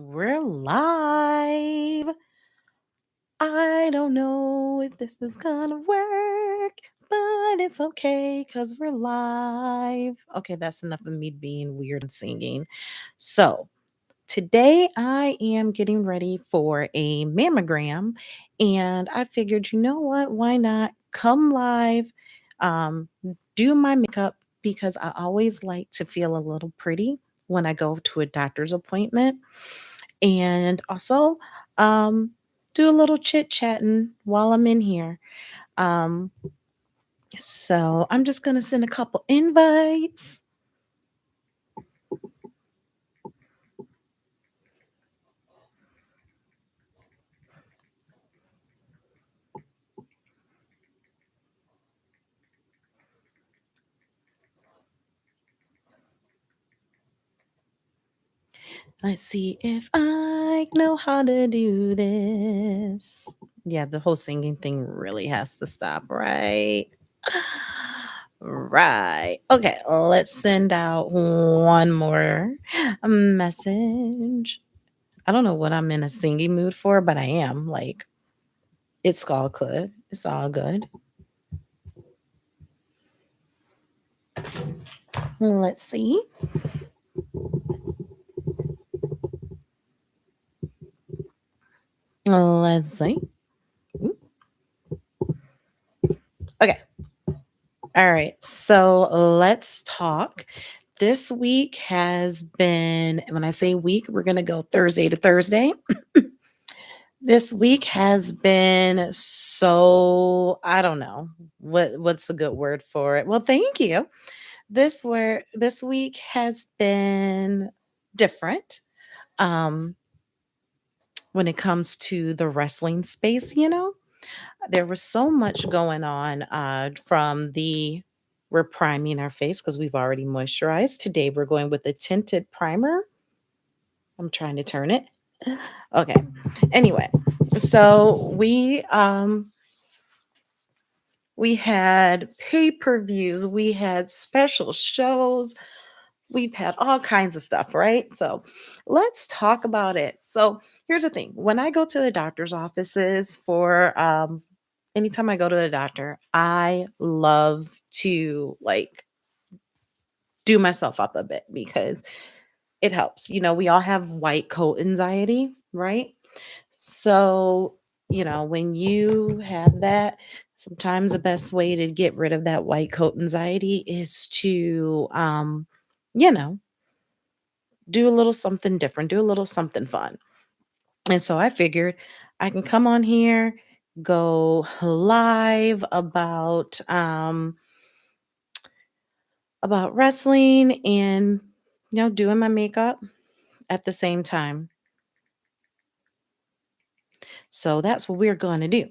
We're live. I don't know if this is gonna work, but it's okay because we're live. Okay, that's enough of me being weird and singing. So, today I am getting ready for a mammogram, and I figured, you know what? Why not come live, um, do my makeup because I always like to feel a little pretty when I go to a doctor's appointment and also um, do a little chit chatting while I'm in here. Um, so I'm just gonna send a couple invites. Let's see if I know how to do this. Yeah, the whole singing thing really has to stop, right? Right. Okay, let's send out one more message. I don't know what I'm in a singing mood for, but I am. Like, it's all good. It's all good. Let's see. Let's see. Ooh, okay. All right. So let's talk. This week has been, when I say week, we're going to go Thursday to Thursday. This week has been so, I don't know what's a good word for it. Well, thank you. This week has been different. When it comes to the wrestling space. There was so much going on from the we're priming our face because we've already moisturized. Today we're going with the tinted primer. I'm trying to turn it. Okay. Anyway, so we had pay-per-views, we had special shows, we've had all kinds of stuff, right? So let's talk about it. So here's the thing. When I go to the doctor's offices for anytime I go to the doctor, I love to like do myself up a bit because it helps. We all have white coat anxiety, right? So, when you have that, sometimes the best way to get rid of that white coat anxiety is to you know, do a little something different, do a little something fun. And so I figured I can come on here, go live about wrestling and doing my makeup at the same time. So that's what we're going to do.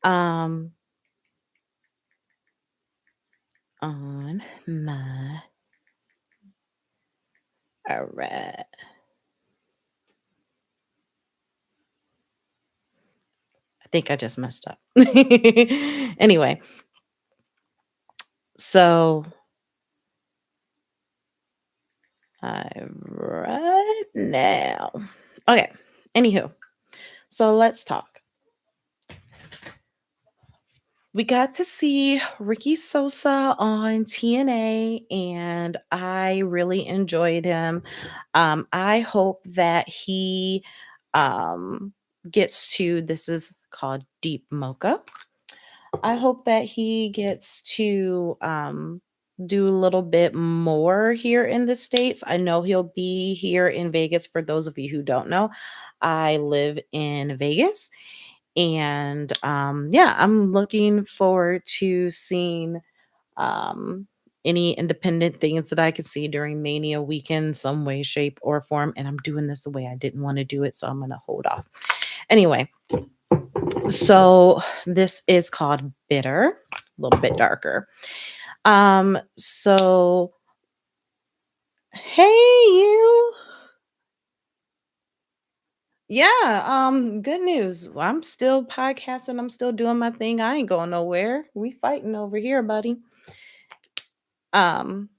Um on my all right. I think I just messed up. Anyway, so right now. Okay. Anywho, so let's talk. We got to see Ricky Sosa on TNA, and I really enjoyed him. I hope that he um, gets to, this is called Deep Mocha. I hope that he gets to do a little bit more here in the States. I know he'll be here in Vegas. For those of you who don't know, I live in Vegas. And yeah, I'm looking forward to seeing um, any independent things that I could see during Mania weekend, some way, shape, or form. And I'm doing this the way I didn't want to do it, so I'm going to hold off. Anyway, so this is called Bitter, a little bit darker. So hey you. Yeah, good news. I'm still podcasting, I'm still doing my thing. I ain't going nowhere. We fighting over here, buddy. Um,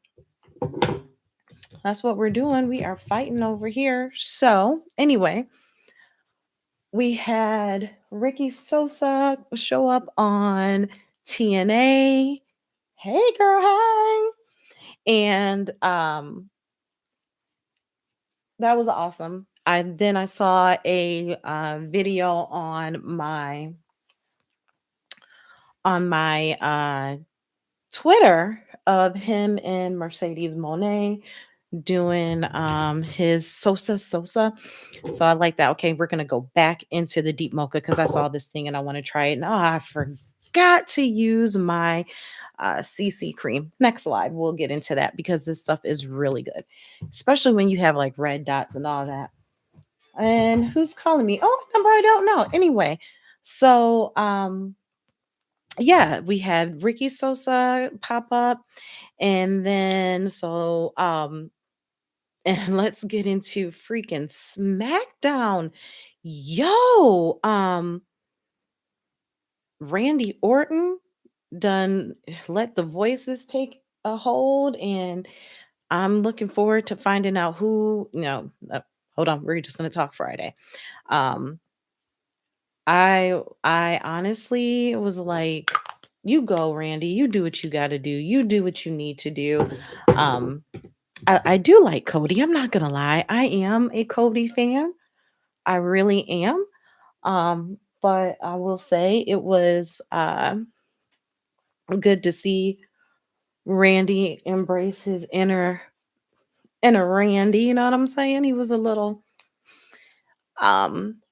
That's what we're doing. We are fighting over here. So, anyway, we had Ricky Sosa show up on TNA. Hey girl, hi. And that was awesome. I saw a video on my Twitter of him and Mercedes Monet doing his Sosa. So I like that. Okay, we're gonna go back into the deep mocha because I saw this thing and I want to try it. And I forgot to use my CC cream. Next slide, we'll get into that because this stuff is really good, especially when you have like red dots and all that. And who's calling me? Oh, number I don't know. Anyway, so yeah, we had Ricky Sosa pop up, and then and let's get into freaking SmackDown. Yo, Randy Orton done let the voices take a hold, and I'm looking forward to finding out who, hold on, we're just going to talk Friday. Um I honestly was like, you go, Randy, you do what you got to do. You do what you need to do. Um I do like Cody. I'm not gonna lie. I am a Cody fan. I really am. But I will say it was good to see Randy embrace his inner Randy. You know what I'm saying? He was a little um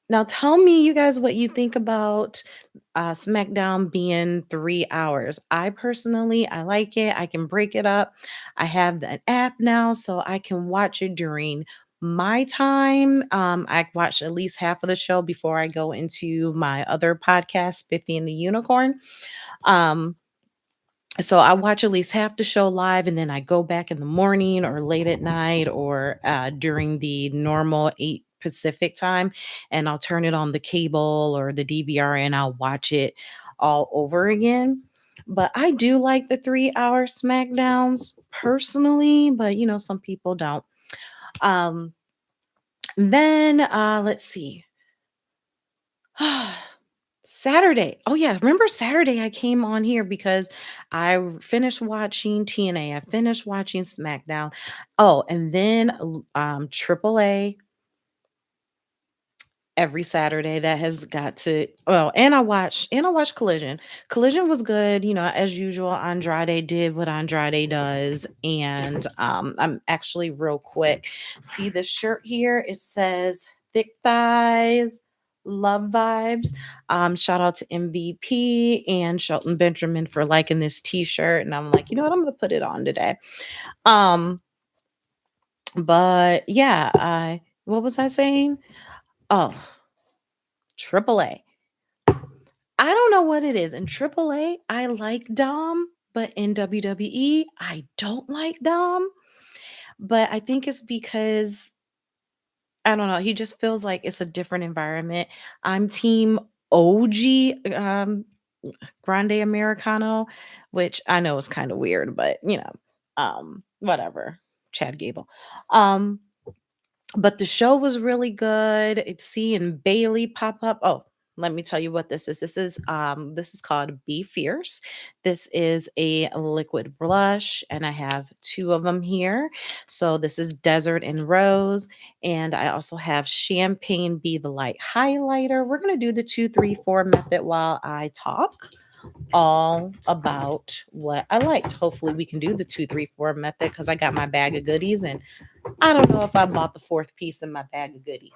now tell me you guys what you think about SmackDown being 3 hours. I personally, I like it. I can break it up. I have the app now, so I can watch it during my time. I watch at least half of the show before I go into my other podcast, Spiffy and the Unicorn. Um, so I watch at least half the show live, and then I go back in the morning or late at night or during the normal 8 Pacific time, and I'll turn it on the cable or the DVR and I'll watch it all over again. But I do like the 3 hour SmackDowns personally, but some people don't. Um, then let's see. Saturday. Oh yeah, remember Saturday I came on here because finished watching TNA. I finished watching SmackDown. Oh, and then AAA every Saturday that has got to well, and I watched Collision. Collision was good, as usual. Andrade did what Andrade does. And I'm actually real quick. See this shirt here? It says thick thighs, love vibes. Shout out to MVP and Shelton Benjamin for liking this t-shirt. And I'm like, you know what? I'm gonna put it on today. Um, but yeah, I what was I saying? Oh, AAA. I don't know what it is. In AAA, I like Dom, but in WWE, I don't like Dom. But I think it's because I don't know. He just feels like it's a different environment. I'm team OG Grande Americano, which I know is kind of weird, but whatever. Chad Gable. Um, But the show was really good. It's seeing Bailey pop up. Oh, let me tell you what this is. This is called Be Fierce. This is a liquid blush, and I have two of them here. So this is Desert and Rose, and I also have Champagne Be the Light highlighter. We're gonna do the 2, 3, 4 method while I talk all about what I liked. Hopefully, we can do the 2, 3, 4 method because I got my bag of goodies, and I don't know if I bought the fourth piece in my bag of goodies.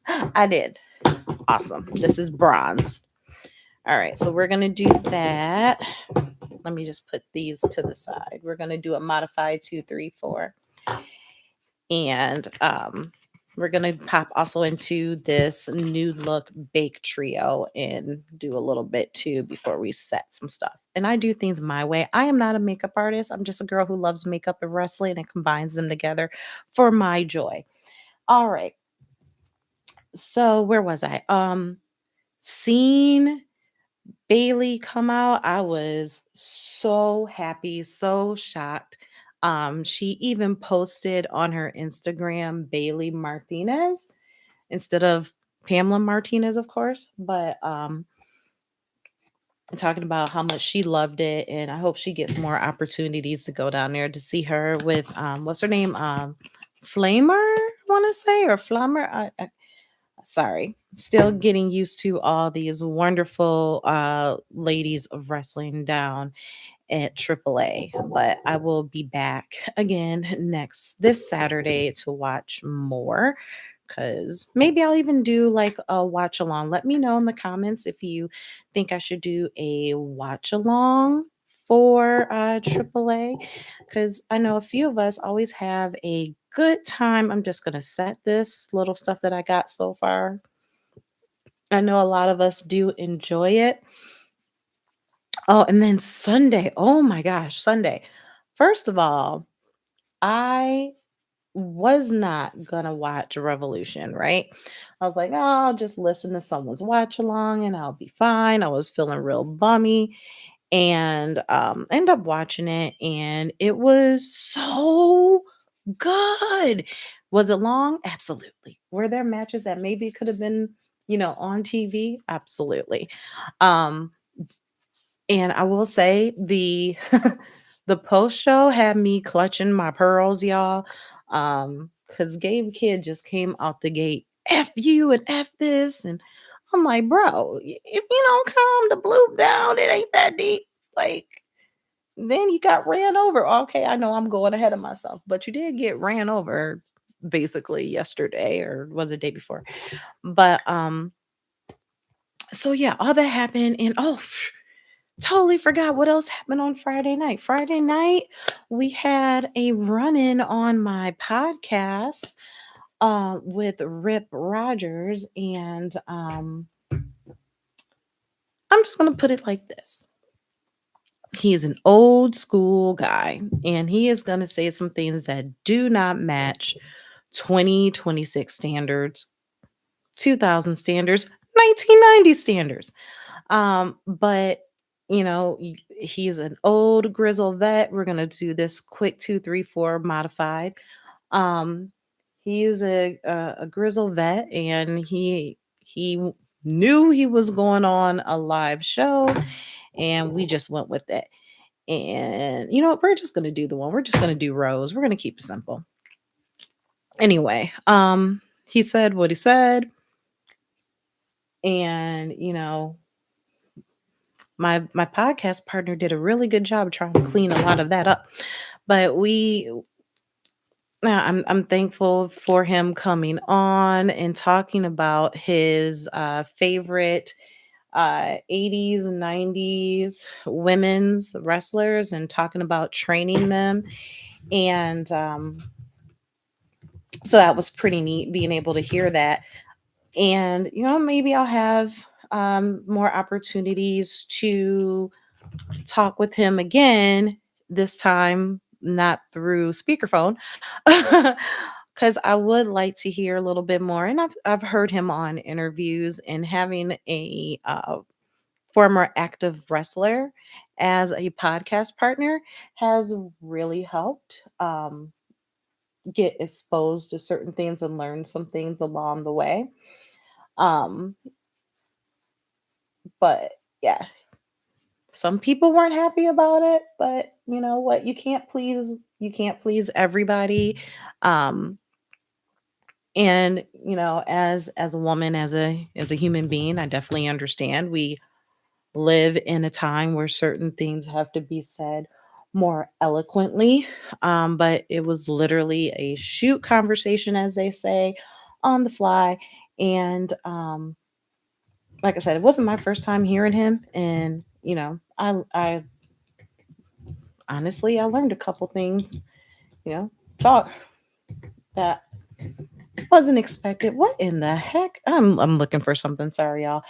I did. Awesome. This is bronze. All right, so we're going to do that. Let me just put these to the side. We're going to do a modified 2, 3, 4. And we're going to pop also into this new look bake trio and do a little bit too before we set some stuff. And I do things my way. I am not a makeup artist. I'm just a girl who loves makeup and wrestling and combines them together for my joy. All right. So where was I? Seeing Bailey come out, I was so happy, so shocked. She even posted on her Instagram Bailey Martinez instead of Pamela Martinez, of course, but talking about how much she loved it, and I hope she gets more opportunities to go down there to see her with what's her name? Flamer, I want to say, or Flammer. Sorry, still getting used to all these wonderful ladies of wrestling down at AAA, but I will be back again next this Saturday to watch more, because maybe I'll even do like a watch along. Let me know in the comments if you think I should do a watch along for AAA, because I know a few of us always have a good time. I'm just going to set this little stuff that I got so far. I know a lot of us do enjoy it. Oh, and then Sunday. Oh my gosh, Sunday. First of all, I was not gonna watch Revolution, right? I was like, oh, I'll just listen to someone's watch along and I'll be fine. I was feeling real bummy and end up watching it, and it was so good. Was it long? Absolutely. Were there matches that maybe could have been, on TV? Absolutely. Um, and I will say the the post show had me clutching my pearls, y'all. Because Gabe Kidd just came out the gate, F you and F this. And I'm like, bro, if you don't calm the bloop down, it ain't that deep. Like, then you got ran over. Okay, I know I'm going ahead of myself, but you did get ran over basically yesterday, or was it day before? But so yeah, all that happened, and oh, totally forgot what else happened on Friday night. Friday night, we had a run-in on my podcast with Rip Rogers, and I'm just gonna put it like this. He is an old school guy, and he is gonna say some things that do not match 2026 standards, 2000 standards, 1990 standards. But he's an old grizzle vet. We're gonna do this quick 2, 3, 4 modified. Um, he is a grizzle vet, and he knew he was going on a live show, and we just went with it. And we're just gonna do the one. We're just gonna do Rose. We're gonna keep it simple. Anyway, he said what he said, and my podcast partner did a really good job trying to clean a lot of that up. But I'm thankful for him coming on and talking about his favorite 80s and 90s women's wrestlers, and talking about training them. And so that was pretty neat being able to hear that. And maybe I'll have more opportunities to talk with him again, this time not through speakerphone, because I would like to hear a little bit more. And I've heard him on interviews, and having a former active wrestler as a podcast partner has really helped get exposed to certain things and learn some things along the way. Um, but yeah, some people weren't happy about it, but you know what? You can't please everybody. Um, and as a woman, as a human being, I definitely understand. We live in a time where certain things have to be said more eloquently. But it was literally a shoot conversation, as they say, on the fly. And like I said, it wasn't my first time hearing him, and I honestly, I learned a couple things, talk that wasn't expected. What in the heck? I'm looking for something. Sorry, y'all.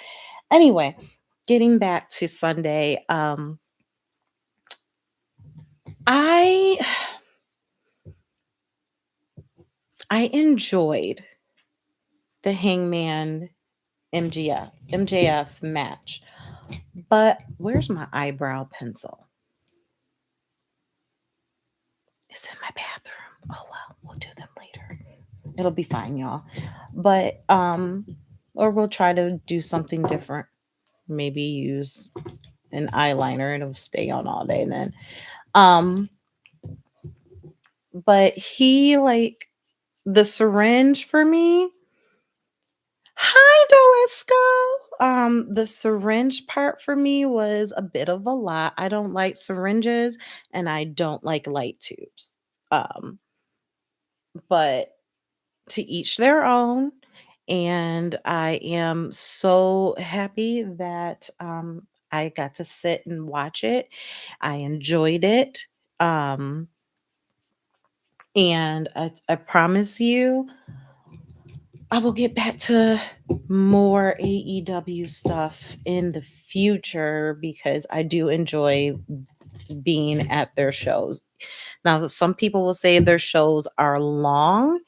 Anyway, getting back to Sunday, I I enjoyed the Hangman MJF match, but where's my eyebrow pencil? It's in my bathroom. Oh well, we'll do them later. It'll be fine, y'all. But or we'll try to do something different. Maybe use an eyeliner. It'll stay on all day then. Um, but he like the syringe for me. Hi, Doesco. The syringe part for me was a bit of a lot. I don't like syringes and I don't like light tubes. Um, but to each their own. And I am so happy that I got to sit and watch it. I enjoyed it. Um, and I promise you, I will get back to more AEW stuff in the future because I do enjoy being at their shows. Now, some people will say their shows are long,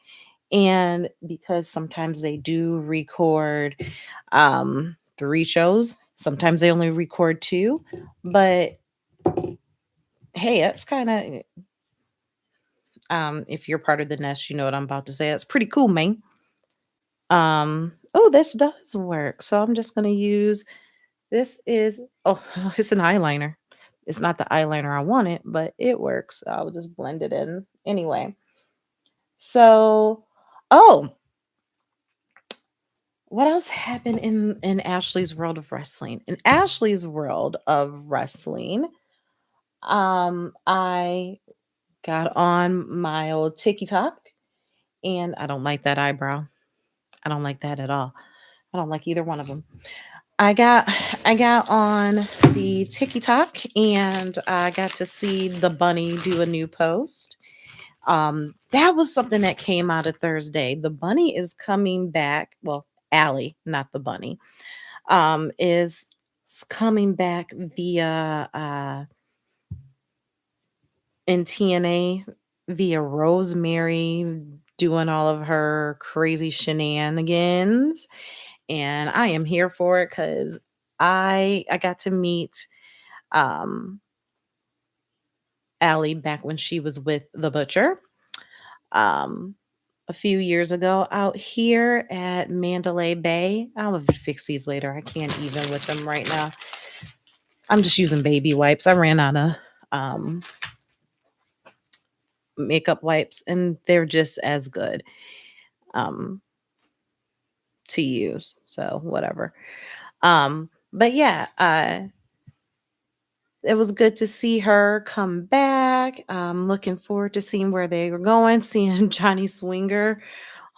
and because sometimes they do record 3 shows, sometimes they only record 2, but hey, that's kind of if you're part of the nest, you know what I'm about to say. That's pretty cool, man. Oh, this does work. So I'm just going to use this is oh, it's an eyeliner. It's not the eyeliner I wanted, but it works. I'll just blend it in anyway. So, oh, what else happened in Ashley's world of wrestling? In Ashley's world of wrestling, I got on my old TikTok, and I don't like that eyebrow. I don't like that at all. I don't like either one of them. I got I got on the TikTok and I got to see the bunny do a new post. That was something that came out of Thursday. The bunny is coming back. Well, Allie, not the bunny, is coming back via in TNA via Rosemary doing all of her crazy shenanigans. And I am here for it because I got to meet um Allie back when she was with the butcher. Um a few years ago out here at Mandalay Bay. I'll fix these later. I can't even with them right now. I'm just using baby wipes. I ran out of um, makeup wipes and they're just as good um, to use. So, whatever. But yeah, it was good to see her come back. Looking forward to seeing where they were going, seeing Johnny Swinger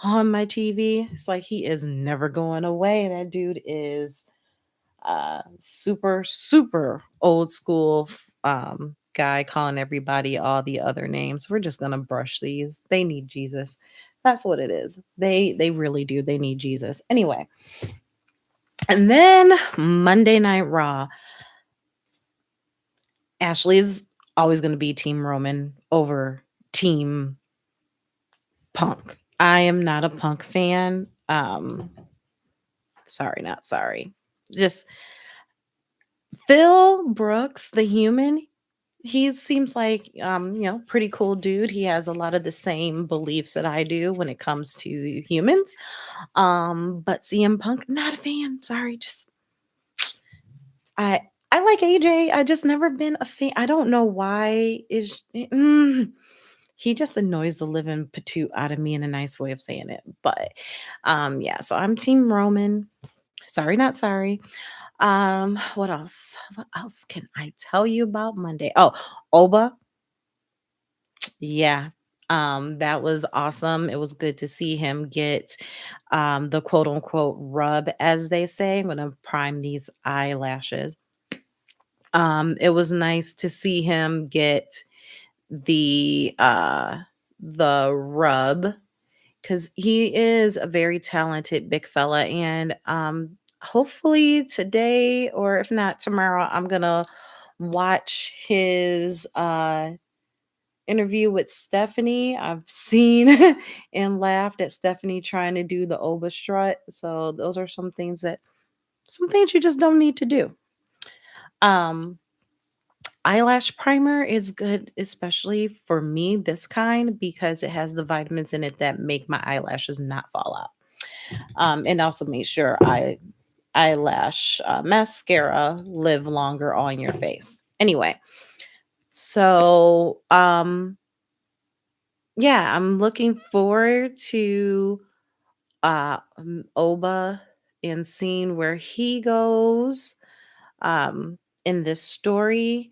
on my TV. It's like he is never going away. That dude is super old school guy calling everybody all the other names. We're just gonna brush these. They need Jesus. That's what it is. They really do. They need Jesus. Anyway, and then Monday Night Raw. Ashley's always going to be Team Roman over Team Punk. I am not a Punk fan. Sorry, not sorry. Just Phil Brooks, the human, he seems like pretty cool dude. He has a lot of the same beliefs that I do when it comes to humans. But CM Punk, not a fan. Sorry, just I I like AJ. I just never been a fan. I don't know why he just annoys the living patoot out of me in a nice way of saying it. But yeah, so I'm Team Roman. Sorry, not sorry. What else? What else can I tell you about Monday? Oh, Oba. Yeah. That was awesome. It was good to see him get the quote unquote rub, as they say. I'm gonna prime these eyelashes. It was nice to see him get the rub because he is a very talented big fella. And hopefully today, or if not tomorrow, I'm gonna watch his interview with Stephanie. I've seen and laughed at Stephanie trying to do the Oba strut. So those are some things you just don't need to do. Um eyelash primer is good, especially for me, this kind, because it has the vitamins in it that make my eyelashes not fall out. And also make sure eyelash mascara live longer on your face. Anyway, so yeah, I'm looking forward to Oba and seeing where he goes in this story.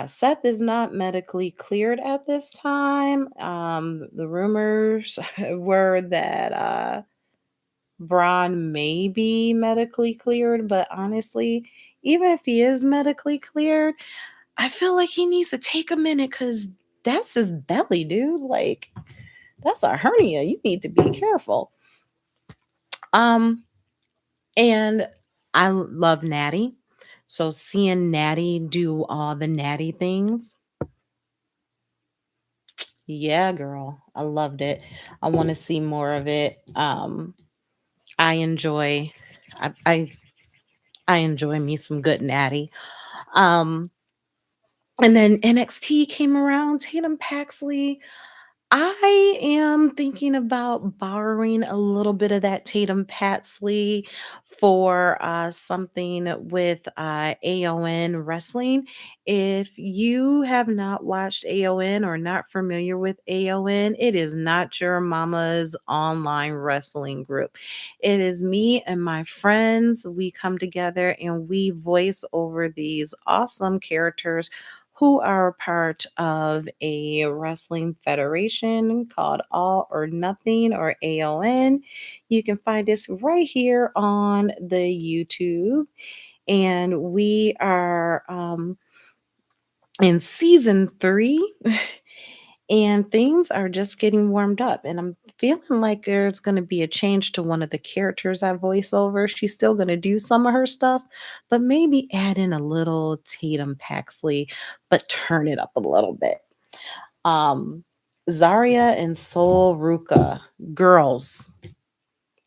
Seth is not medically cleared at this time. The rumors were that Braun may be medically cleared, but honestly, even if he is medically cleared, I feel like he needs to take a minute because that's his belly, dude. Like, that's a hernia. You need to be careful. Um, and I love Natty. So seeing Natty do all the Natty things, yeah, girl, I loved it. I want to see more of it. I enjoy, I, I, I enjoy me some good Natty. Um, and then NXT came around. Tatum Paxley, I am thinking about borrowing a little bit of that Tatum Paxley for something with AON Wrestling. If you have not watched AON or not familiar with AON, it is not your mama's online wrestling group. It is me and my friends. We come together and we voice over these awesome characters who are part of a wrestling federation called All or Nothing or AON. You can find us right here on the YouTube. And we are in season 3. And things are just getting warmed up. And I'm feeling like there's going to be a change to one of the characters I voice over. She's still going to do some of her stuff, but maybe add in a little Tatum Paxley, but turn it up a little bit. Um, Zarya and Sol Ruka, girls,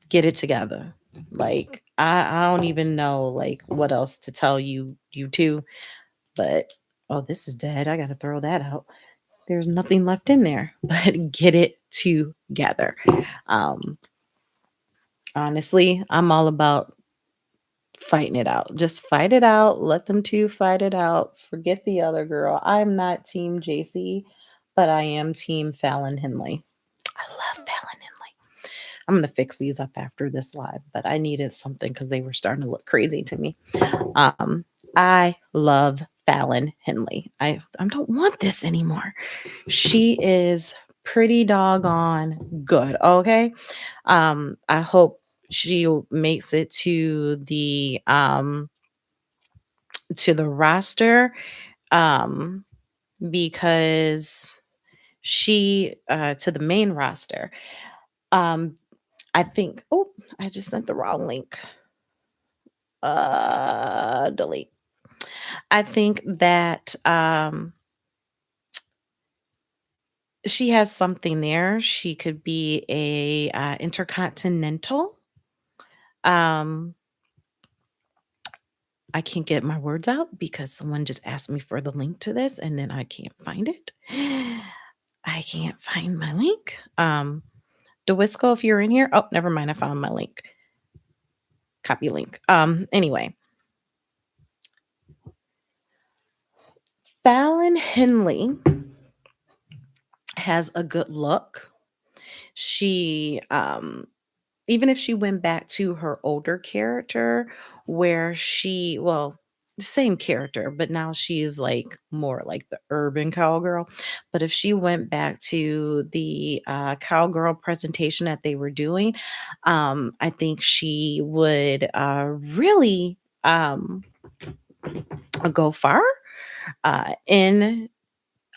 get it together. Like, I don't even know like what else to tell you two, but oh, this is dead. I gotta throw that out. There's nothing left in there, but get it together. Um, Honestly, I'm all about fighting it out. Just fight it out. Let them two fight it out. Forget the other girl. I'm not team JC, but I am team Fallon Henley. I love Fallon Henley. I'm going to fix these up after this live, but I needed something because they were starting to look crazy to me. Um, I love Fallon Henley. I don't want this anymore. She is pretty doggone good. Okay. I hope she makes it to the roster. Um, because she to the main roster. Um, I think, oh, I just sent the wrong link. Delete. I think that she has something there. She could be a intercontinental. Um, I can't get my words out because someone just asked me for the link to this and then I can't find it. I can't find my link. DeWisco, if you're in here. Oh, never mind. I found my link. Copy link. Anyway, Fallon Henley has a good look. She even if she went back to her older character where well, the same character, but now she's like more like the urban cowgirl. But if she went back to the cowgirl presentation that they were doing, I think she would really go far in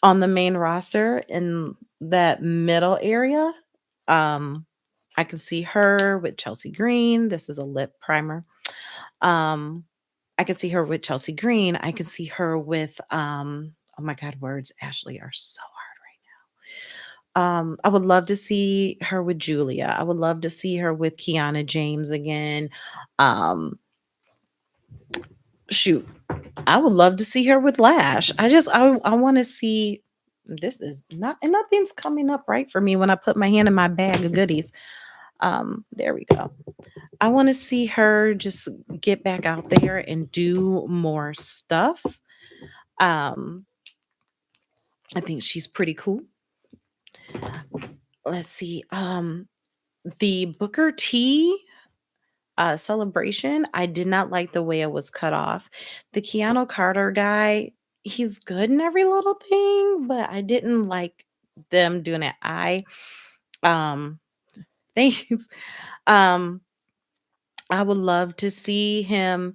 on the main roster in that middle area. Um, I can see her with Chelsea Green. This is a lip primer. Um, I can see her with Chelsea Green. I can see her with oh my god, words Ashley are so hard right now. I would love to see her with Julia. I would love to see her with Kiana James again. Um, shoot. I would love to see her with Lash. I want to see. This is not, and nothing's coming up right for me when I put my hand in my bag of goodies. There we go. I want to see her just get back out there and do more stuff. Um, I think she's pretty cool. Let's see. The Booker T celebration, I did not like the way it was cut off. The Keanu Carter guy, he's good in every little thing, but I didn't like them doing it. Um thanks. Um I would love to see him.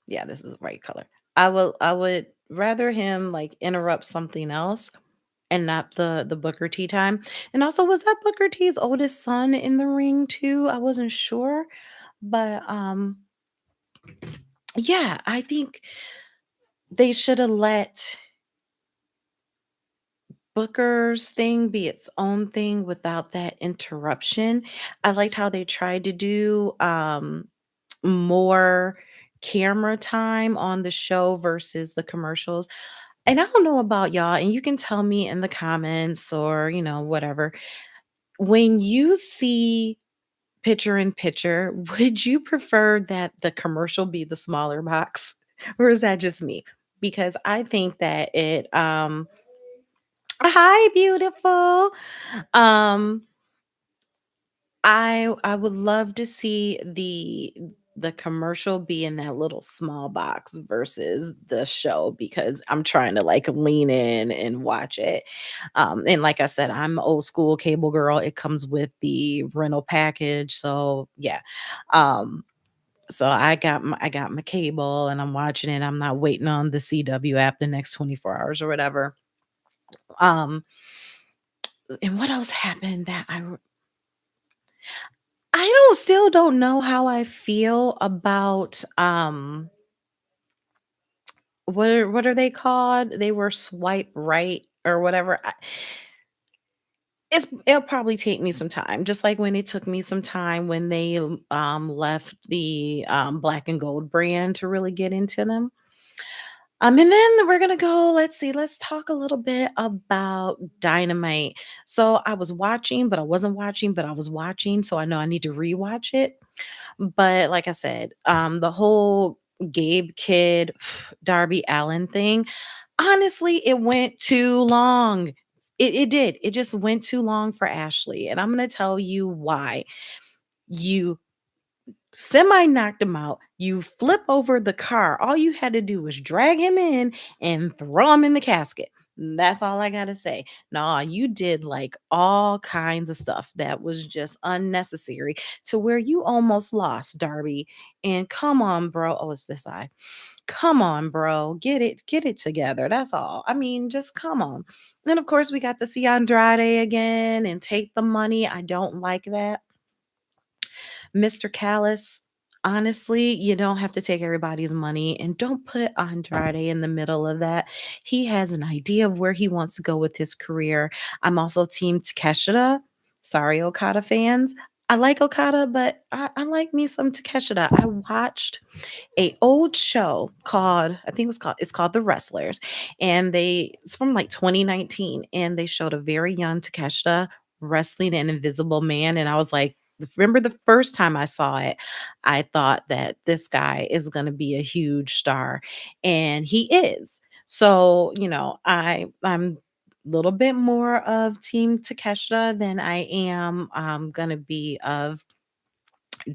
Yeah, this is the right color. I would rather him like interrupt something else and not the Booker T time. And also, was that Booker T's oldest son in the ring too? I wasn't sure. But yeah, I think they should have let Booker's thing be its own thing without that interruption. I liked how they tried to do more camera time on the show versus the commercials. And I don't know about y'all, and you can tell me in the comments or, whatever. When you see picture in picture, would you prefer that the commercial be the smaller box? Or is that just me? Because I think that it hi beautiful. Um I would love to see the commercial be in that little small box versus the show because I'm trying to like lean in and watch it. And like I said, I'm old school cable girl. It comes with the rental package. So yeah. Um so I got my cable and I'm watching it. I'm not waiting on the CW app the next 24 hours or whatever. Um and what else happened that I don't still don't know how I feel about what are they called? They were swipe right or whatever. It'll probably take me some time, just like when it took me some time when they left the black and gold brand to really get into them. And then we're gonna go, let's see, let's talk a little bit about Dynamite. So I was watching, but I wasn't watching, but I was watching, so I know I need to rewatch it. But like I said, the whole Gabe Kid, Darby Allen thing, honestly, it went too long. It did. It just went too long for Ashley. And I'm going to tell you why. You semi knocked him out. You flip over the car. All you had to do was drag him in and throw him in the casket. That's all I got to say. Nah, you did like all kinds of stuff that was just unnecessary to where you almost lost Darby. And come on, bro. Oh, it's this eye. Come on, bro. Get it together. That's all. I mean, just come on. Then, of course, we got to see Andrade again and take the money. I don't like that. Mr. Callis, honestly, you don't have to take everybody's money and don't put Andrade in the middle of that. He has an idea of where he wants to go with his career. I'm also team Takeshita. Sorry, Okada fans. I like Okada, but I like me some Takeshita. I watched a old show called I think it's called The Wrestlers, and it's from like 2019, and they showed a very young Takeshita wrestling an Invisible Man, and I was like, remember the first time I saw it, I thought that this guy is going to be a huge star, and he is. So I'm a little bit more of Team Takeshita than I am gonna be of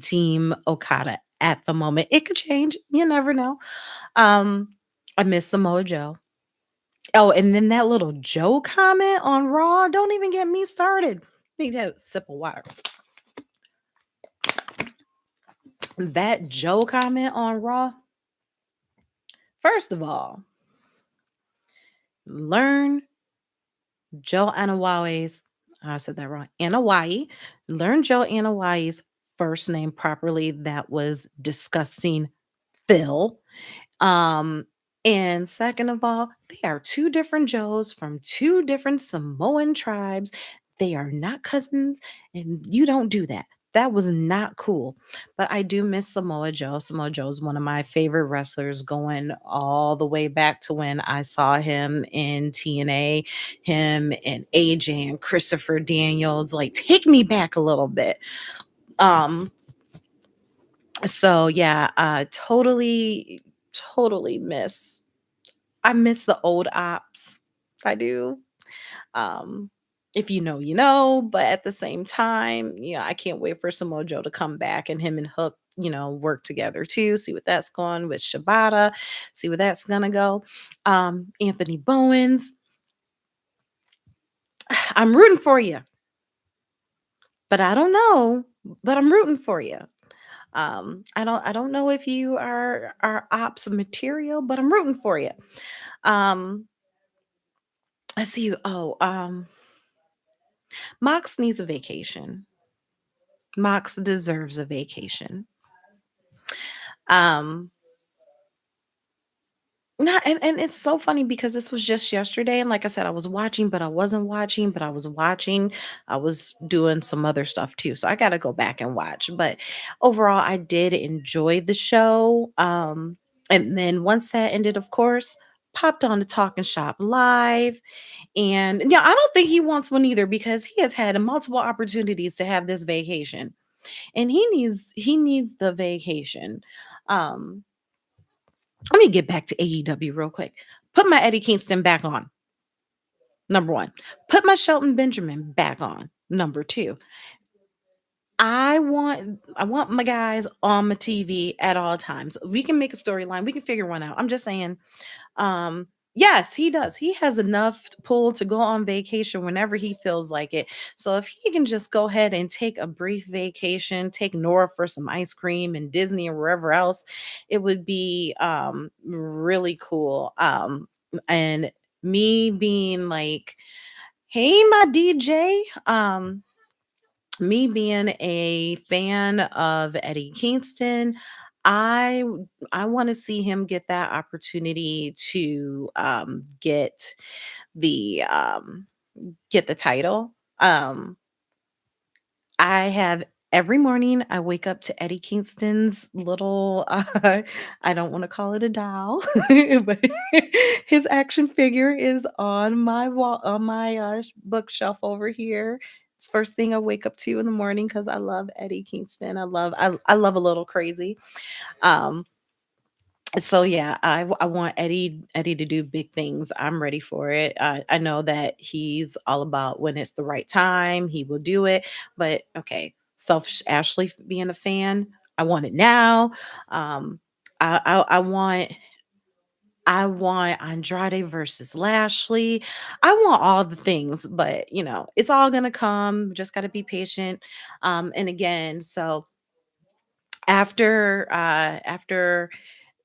Team Okada at the moment. It could change. You never know. Um, I miss Samoa Joe. Oh, and then that little Joe comment on Raw. Don't even get me started. Need to have a sip of water. That Joe comment on Raw. First of all, learn Joe Anawawi's. I said that wrong. Anawawi. Learn Joe Anawawi's first name properly. That was discussing Phil. Um, and second of all, they are two different Joes from two different Samoan tribes. They are not cousins, and you don't do that. That was not cool. But I do miss Samoa Joe. Samoa Joe is one of my favorite wrestlers going all the way back to when I saw him in TNA, him and AJ and Christopher Daniels. Like, take me back a little bit. Um, so yeah, totally miss. I miss the old ops. I do. Um, if you know, you know, but at the same time, yeah, I can't wait for Samoa Joe to come back and him and Hook, work together too. See what that's going with Shibata, see where that's gonna go. Anthony Bowens, I'm rooting for you, but I don't know, but I'm rooting for you. I don't know if you are ops material, but I'm rooting for you. Um, I see you. Oh, Mox needs a vacation. Mox deserves a vacation. Um, and it's so funny because this was just yesterday, and like I said, I was watching, but I wasn't watching, but I was watching. I was doing some other stuff too, so I got to go back and watch. But overall, I did enjoy the show. And then once that ended, of course, popped on the Talking Shop live, and yeah, I don't think he wants one either because he has had multiple opportunities to have this vacation, and he needs the vacation. Um, Let me get back to AEW real quick. Put my Eddie Kingston back on. Number one. Put my Shelton Benjamin back on. Number two. I want my guys on my TV at all times. We can make a storyline. We can figure one out. I'm just saying. Yes, he does. He has enough pull to go on vacation whenever he feels like it. So if he can just go ahead and take a brief vacation, take Nora for some ice cream and Disney or wherever else, it would be really cool. And me being like, hey, my DJ, me being a fan of Eddie Kingston, I I want to see him get that opportunity to the get the title. I have every morning I wake up to Eddie Kingston's little I don't want to call it a doll, but his action figure is on my wall on my bookshelf over here. It's first thing I wake up to in the morning because I love Eddie Kingston. I love a little crazy. Um so yeah, I want Eddie to do big things. I'm ready for it. I know that he's all about when it's the right time, he will do it. But okay, selfish Ashley being a fan, I want it now. Um, I want Andrade versus Lashley. I want all the things, but it's all gonna come. Just got to be patient. And again, so after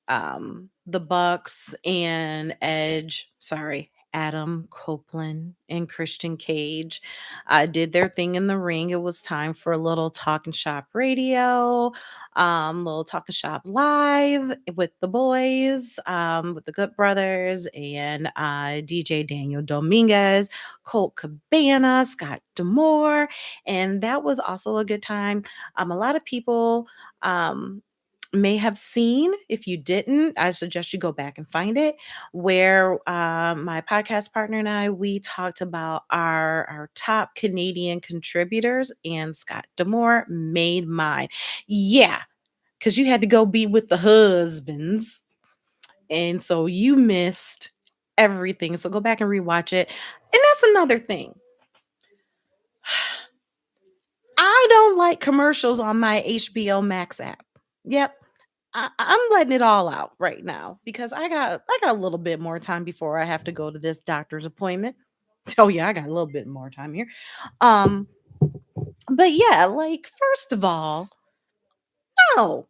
the Bucks and Adam Copeland and Christian Cage did their thing in the ring. It was time for a little Talking Shop radio, little Talking Shop live with the boys, with the Good Brothers and DJ Daniel Dominguez, Colt Cabana, Scott Demore, and that was also a good time. A lot of people. May have seen. If you didn't, I suggest you go back and find it. Where my podcast partner and I we talked about our top Canadian contributors, and Scott Demore made mine. Yeah, because you had to go be with the husbands, and so you missed everything. So go back and rewatch it. And that's another thing. I don't like commercials on my HBO Max app. Yep. I'm letting it all out right now because I got a little bit more time before I have to go to this doctor's appointment. Oh yeah, I got a little bit more time here. Um, but yeah, like first of all, no.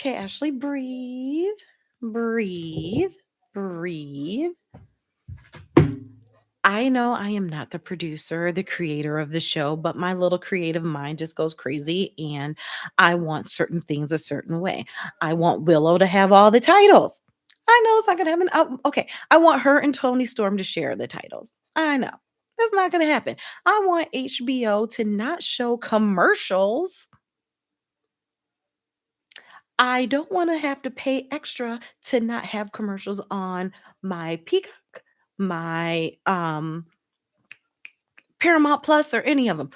Okay, Ashley, breathe, breathe, breathe. I know I am not the producer, the creator of the show, but my little creative mind just goes crazy and I want certain things a certain way. I want Willow to have all the titles. I know it's not going to happen. Okay. I want her and Tony Storm to share the titles. I know. That's not going to happen. I want HBO to not show commercials. I don't want to have to pay extra to not have commercials on my Peacock, my Paramount Plus, or any of them.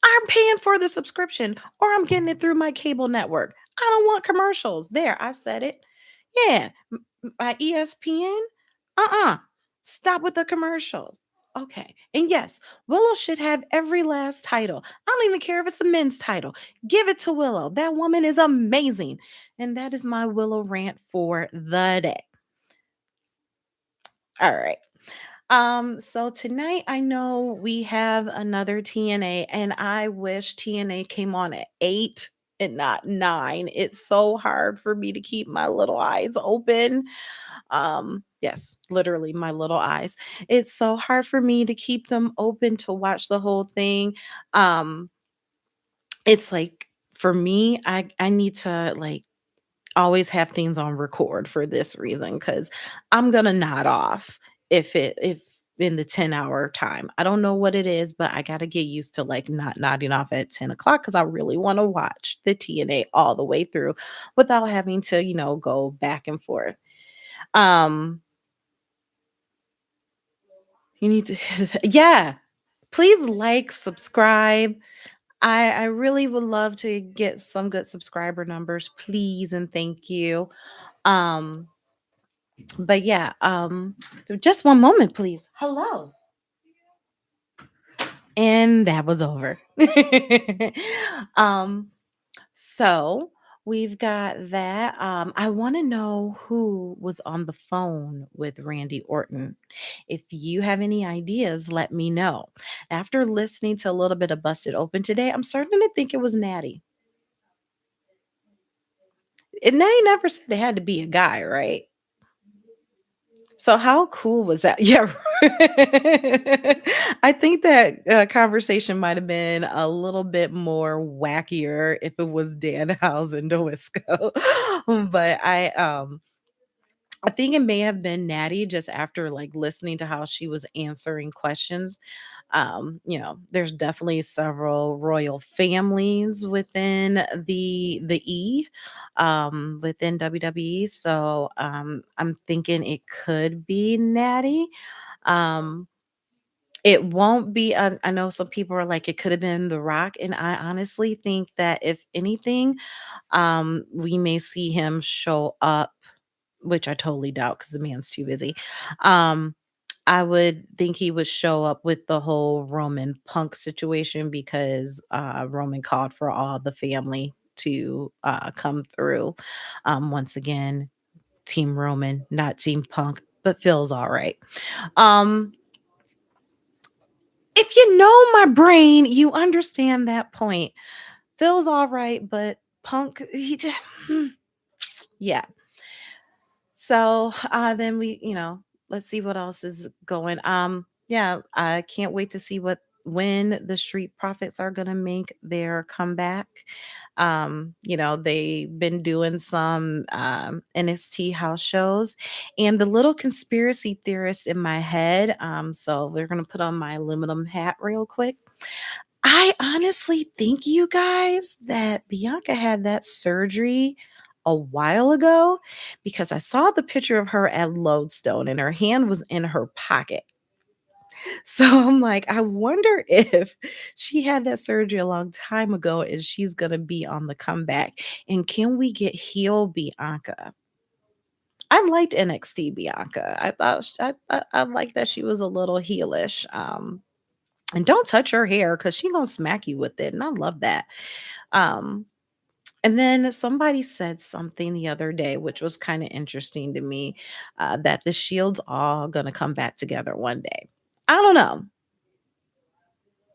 I'm paying for the subscription or I'm getting it through my cable network. I don't want commercials. There, I said it. Yeah, my ESPN. Uh-uh. Stop with the commercials. Okay. And yes, Willow should have every last title. I don't even care if it's a men's title. Give it to Willow. That woman is amazing. And that is my Willow rant for the day. All right. So tonight I know we have another TNA, and I wish TNA came on at 8 and not 9. It's so hard for me to keep my little eyes open. Yes, literally my little eyes. It's so hard for me to keep them open to watch the whole thing. Um, it's like for me, I need to like always have things on record for this reason because I'm gonna nod off if in the 10-hour time. I don't know what it is, but I gotta get used to like not nodding off at 10 o'clock because I really want to watch the TNA all the way through without having to, go back and forth. Um, you need to yeah. Please like, subscribe. I really would love to get some good subscriber numbers, please and thank you. Um, but yeah, just one moment, please. Hello. And that was over. um, so we've got that. I want to know who was on the phone with Randy Orton. If you have any ideas, let me know. After listening to a little bit of Busted Open today, I'm starting to think it was Natty. And Natty never said it had to be a guy, right? So how cool was that? Yeah. I think that, conversation might have been a little bit more wackier if it was Danhausen Ndowisko. But I think it may have been Natty just after, like, listening to how she was answering questions. There's definitely several royal families within within WWE, so, I'm thinking it could be Natty. Um, it won't be I know some people are like, "It could have been The Rock," and I honestly think that if anything, we may see him show up, which I totally doubt because the man's too busy. Um, I would think he would show up with the whole Roman Punk situation because Roman called for all the family to come through. Once again, Team Roman, not Team Punk, but feels all right. Um, if you know my brain, you understand that point. Feels all right, but Punk, he just, yeah. So, then let's see what else is going. Yeah, I can't wait to see when the Street Profits are gonna make their comeback. They've been doing some NXT house shows, and the little conspiracy theorist in my head. So we're gonna put on my aluminum hat real quick. I honestly think, you guys, that Bianca had that surgery a while ago because I saw the picture of her at Lodestone and her hand was in her pocket. So I'm like, I wonder if she had that surgery a long time ago and she's going to be on the comeback. And can we get heel Bianca? I liked NXT Bianca. I thought I liked that she was a little heelish. And don't touch her hair because she gonna smack you with it. And I love that. Um, and then somebody said something the other day, which was kind of interesting to me, that the Shield's all gonna come back together one day. I don't know.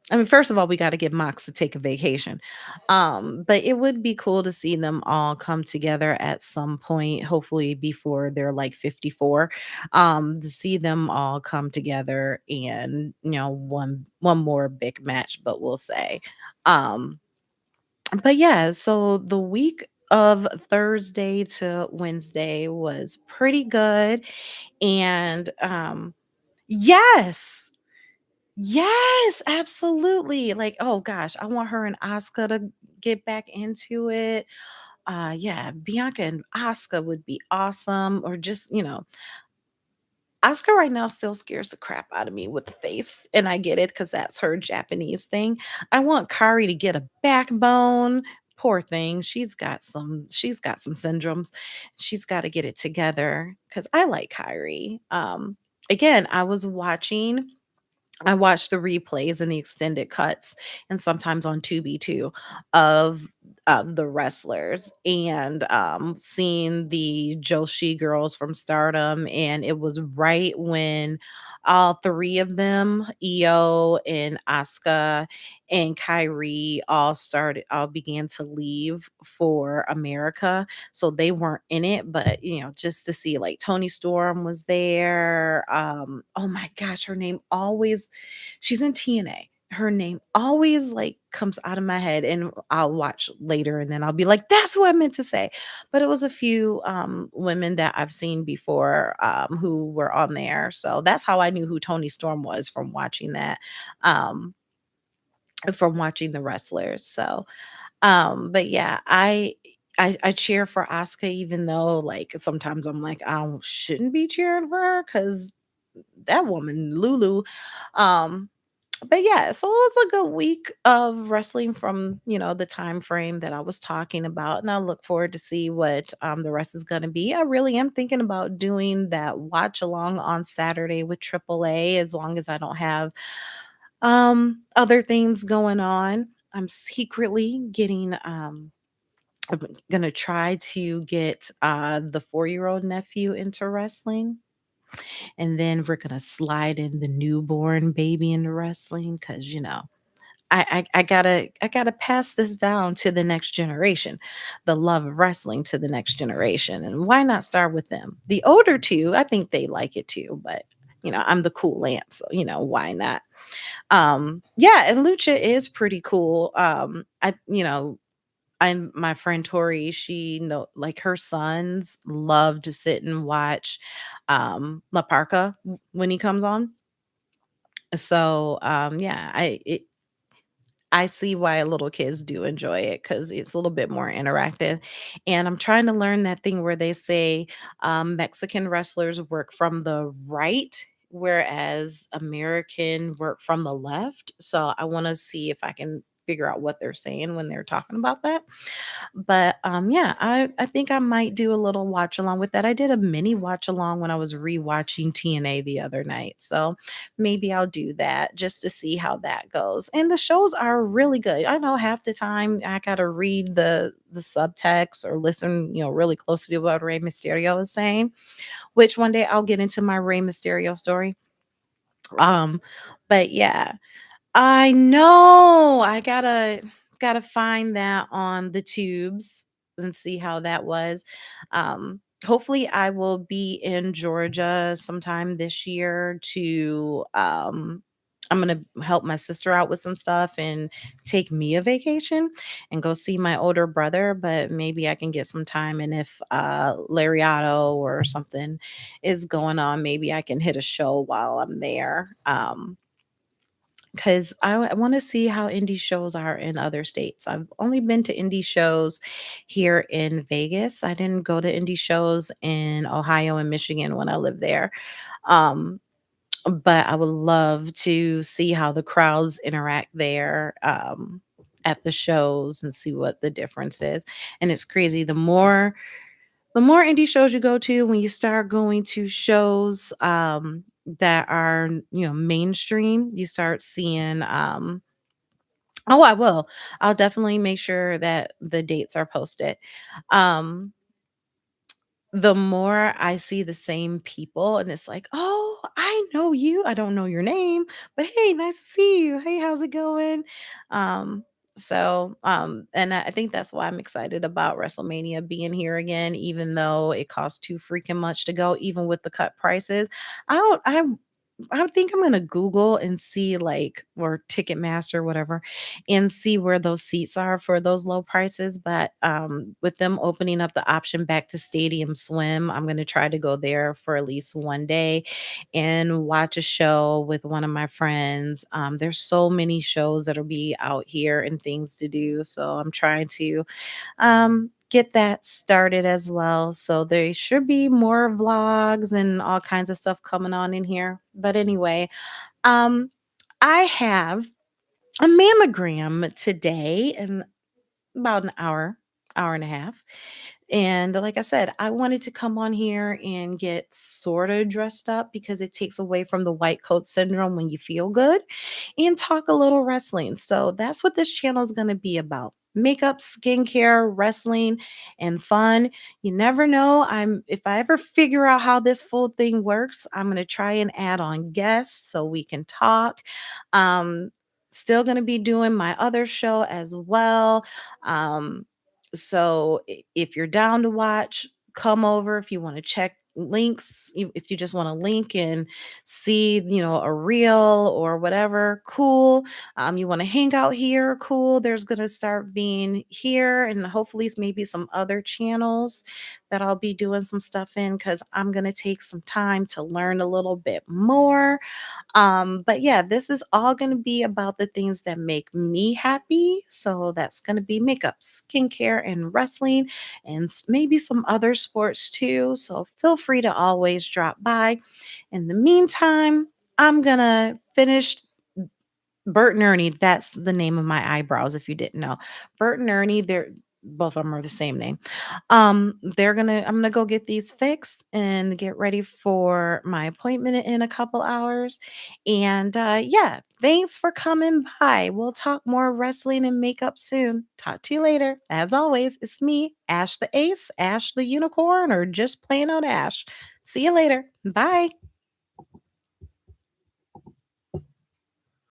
I mean, first of all, we got to get Mox to take a vacation. But it would be cool to see them all come together at some point, hopefully before they're like 54. To see them all come together and one more big match, but we'll say. Um, but yeah, so the week of Thursday to Wednesday was pretty good. And yes. Yes, absolutely. Like, oh gosh, I want her and Asuka to get back into it. yeah, Bianca and Asuka would be awesome, or just, Asuka right now still scares the crap out of me with the face, and I get it because that's her Japanese thing. I want Kari to get a backbone. Poor thing. She's got some syndromes. She's gotta get it together because I like Kyrie. Again, I watch the replays and the extended cuts, and sometimes on Tubi too, of the wrestlers, and seeing the Joshi girls from Stardom, and it was right when all three of them, Io and Asuka and Kyrie, all began to leave for America, so they weren't in it, but just to see, like, Tony Storm was there. Oh my gosh, her name always she's in TNA. Her name always, like, comes out of my head, and I'll watch later, and then I'll be like, "That's what I meant to say." But it was a few women that I've seen before, who were on there, so that's how I knew who Tony Storm was, um, from watching the wrestlers. So but yeah, I cheer for Asuka, even though, like, sometimes I'm like, I shouldn't be cheering for her because that woman, Lulu. Um, but yeah, so it was a good week of wrestling from, the time frame that I was talking about. And I look forward to see what the rest is gonna be. I really am thinking about doing that watch along on Saturday with AAA, as long as I don't have other things going on. I'm secretly getting I'm gonna try to get the 4-year-old nephew into wrestling, and then we're gonna slide in the newborn baby into wrestling, because I gotta pass this down to the next generation, the love of wrestling to the next generation, and why not start with them? The older two, I think they like it too, but I'm the cool aunt, so why not? Yeah, and lucha is pretty cool. And my friend Tori, she know like her sons love to sit and watch La Parca when he comes on. So yeah, I see why little kids do enjoy it, because it's a little bit more interactive. And I'm trying to learn that thing where they say Mexican wrestlers work from the right, whereas American work from the left. So I want to see if I can figure out what they're saying when they're talking about that. But yeah, I think I might do a little watch along with that. I did a mini watch along when I was rewatching TNA the other night. So maybe I'll do that just to see how that goes. And the shows are really good. I know half the time I gotta read the subtext or listen, really closely to what Rey Mysterio is saying, which one day I'll get into my Rey Mysterio story. Um, but yeah, I know. I gotta find that on the tubes and see how that was. Hopefully I will be in Georgia sometime this year to I'm gonna help my sister out with some stuff and take me a vacation and go see my older brother, but maybe I can get some time, and if Lariato or something is going on, maybe I can hit a show while I'm there. 'Cause I wanna see how indie shows are in other states. I've only been to indie shows here in Vegas. I didn't go to indie shows in Ohio and Michigan when I lived there. Um, but I would love to see how the crowds interact there, at the shows, and see what the difference is. And it's crazy, the more indie shows you go to, when you start going to shows, that are, mainstream, you start seeing, oh, I will. I'll definitely make sure that the dates are posted. Um, the more I see the same people, and it's like, "Oh, I know you. I don't know your name, but hey, nice to see you. Hey, how's it going?" Um, and I think that's why I'm excited about WrestleMania being here again, even though it costs too freaking much to go, even with the cut prices. I don't I think I'm gonna Google and see, like, or Ticketmaster, whatever, and see where those seats are for those low prices. But with them opening up the option back to Stadium Swim, I'm gonna try to go there for at least one day and watch a show with one of my friends. There's so many shows that'll be out here and things to do. So I'm trying to get that started as well. So there should be more vlogs and all kinds of stuff coming on in here. But anyway, um, I have a mammogram today in about an hour, hour and a half. And like I said, I wanted to come on here and get sort of dressed up because it takes away from the white coat syndrome when you feel good and talk a little wrestling. So that's what this channel is going to be about. Makeup, skincare, wrestling, and fun. You never know. If I ever figure out how this full thing works, I'm gonna try and add on guests so we can talk. Um, Still gonna be doing my other show as well. If you're down to watch, come over if you want to check links, if you just want to link and see, a reel or whatever, cool. You want to hang out here, cool. There's going to start being here and hopefully maybe some other channels that I'll be doing some stuff in because I'm going to take some time to learn a little bit more. But yeah, this is all going to be about the things that make me happy. So that's going to be makeup, skincare, and wrestling, and maybe some other sports too. So feel free to always drop by. In the meantime, I'm going to finish Bert and Ernie. That's the name of my eyebrows, if you didn't know. Bert and Ernie, they're both of them are the same name. I'm gonna go get these fixed and get ready for my appointment in a couple hours. And yeah, thanks for coming by. We'll talk more wrestling and makeup soon. Talk to you later. As always, it's me, Ash the Ace, Ash the Unicorn, or just plain old Ash. See you later. Bye.